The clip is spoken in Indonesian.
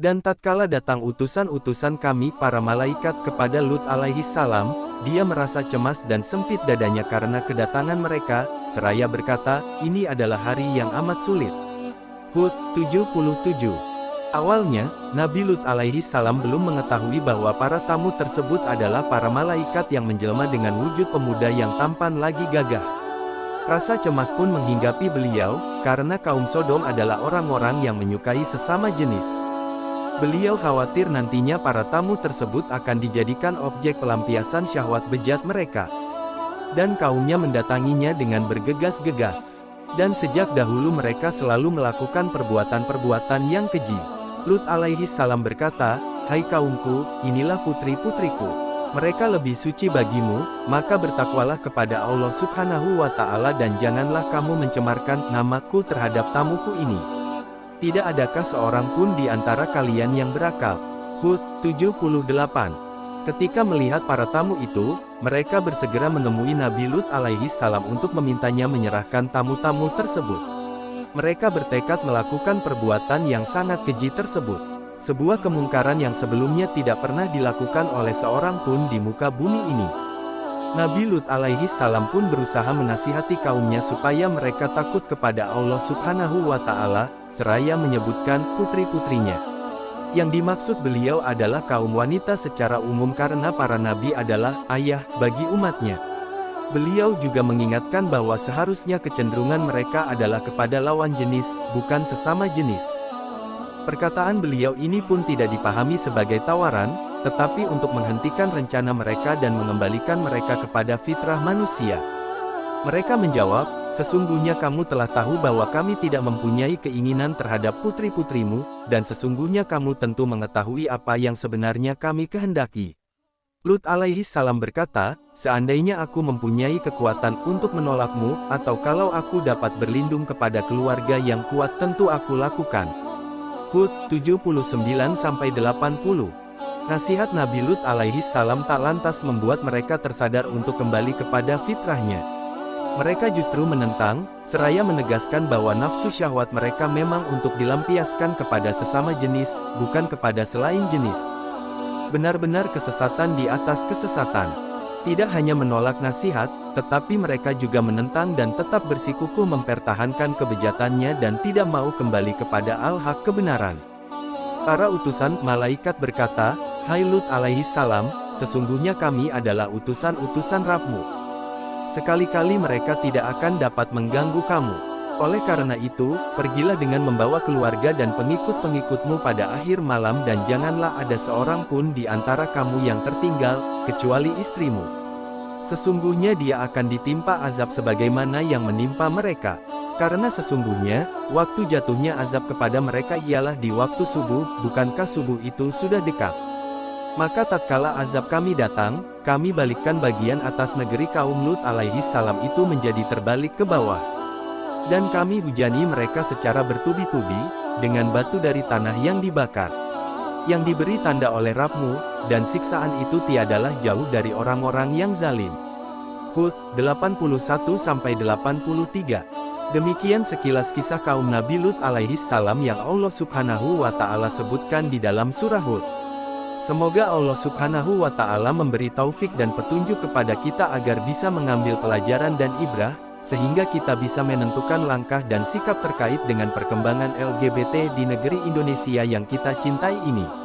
Dan tatkala datang utusan-utusan kami para malaikat kepada Lut alaihi salam, dia merasa cemas dan sempit dadanya karena kedatangan mereka, seraya berkata, ini adalah hari yang amat sulit. Hud 77. Awalnya, Nabi Lut alaihi salam belum mengetahui bahwa para tamu tersebut adalah para malaikat yang menjelma dengan wujud pemuda yang tampan lagi gagah. Rasa cemas pun menghinggapi beliau, karena kaum Sodom adalah orang-orang yang menyukai sesama jenis. Beliau khawatir nantinya para tamu tersebut akan dijadikan objek pelampiasan syahwat bejat mereka. Dan kaumnya mendatanginya dengan bergegas-gegas. Dan sejak dahulu mereka selalu melakukan perbuatan-perbuatan yang keji. Lut alaihi salam berkata, hai kaumku, inilah putri-putriku. Mereka lebih suci bagimu, maka bertakwalah kepada Allah subhanahu wa ta'ala dan janganlah kamu mencemarkan namaku terhadap tamuku ini. Tidak adakah seorang pun di antara kalian yang berakal? Hud 78. Ketika melihat para tamu itu, mereka bersegera menemui Nabi Lut alaihi salam untuk memintanya menyerahkan tamu-tamu tersebut. Mereka bertekad melakukan perbuatan yang sangat keji tersebut. Sebuah kemungkaran yang sebelumnya tidak pernah dilakukan oleh seorang pun di muka bumi ini. Nabi Lut alaihi salam pun berusaha menasihati kaumnya supaya mereka takut kepada Allah subhanahu wa ta'ala, seraya menyebutkan putri-putrinya. Yang dimaksud beliau adalah kaum wanita secara umum karena para nabi adalah ayah bagi umatnya. Beliau juga mengingatkan bahwa seharusnya kecenderungan mereka adalah kepada lawan jenis, bukan sesama jenis. Perkataan beliau ini pun tidak dipahami sebagai tawaran, tetapi untuk menghentikan rencana mereka dan mengembalikan mereka kepada fitrah manusia. Mereka menjawab, sesungguhnya kamu telah tahu bahwa kami tidak mempunyai keinginan terhadap putri-putrimu, dan sesungguhnya kamu tentu mengetahui apa yang sebenarnya kami kehendaki. Lut alaihi salam berkata, seandainya aku mempunyai kekuatan untuk menolakmu, atau kalau aku dapat berlindung kepada keluarga yang kuat tentu aku lakukan. Hud 79-80. Nasihat Nabi Lut alaihi salam tak lantas membuat mereka tersadar untuk kembali kepada fitrahnya. Mereka justru menentang, seraya menegaskan bahwa nafsu syahwat mereka memang untuk dilampiaskan kepada sesama jenis, bukan kepada selain jenis. Benar-benar kesesatan di atas kesesatan. Tidak hanya menolak nasihat, tetapi mereka juga menentang dan tetap bersikukuh mempertahankan kebejatannya dan tidak mau kembali kepada al-haq kebenaran. Para utusan malaikat berkata, hai Lut alaihi salam, sesungguhnya kami adalah utusan-utusan Rabb-Mu. Sekali-kali mereka tidak akan dapat mengganggu kamu. Oleh karena itu, pergilah dengan membawa keluarga dan pengikut-pengikutmu pada akhir malam dan janganlah ada seorang pun di antara kamu yang tertinggal, kecuali istrimu. Sesungguhnya dia akan ditimpa azab sebagaimana yang menimpa mereka. Karena sesungguhnya, waktu jatuhnya azab kepada mereka ialah di waktu subuh, bukankah subuh itu sudah dekat? Maka tatkala azab kami datang, kami balikkan bagian atas negeri kaum Lut alaihi salam itu menjadi terbalik ke bawah. Dan kami hujani mereka secara bertubi-tubi, dengan batu dari tanah yang dibakar. Yang diberi tanda oleh Rabb-Mu, dan siksaan itu tiadalah jauh dari orang-orang yang zalim. Hud 81-83. Demikian sekilas kisah kaum Nabi Lut alaihi salam yang Allah subhanahu wa ta'ala sebutkan di dalam surah Hud. Semoga Allah subhanahu wa ta'ala memberi taufik dan petunjuk kepada kita agar bisa mengambil pelajaran dan ibrah, sehingga kita bisa menentukan langkah dan sikap terkait dengan perkembangan LGBT di negeri Indonesia yang kita cintai ini.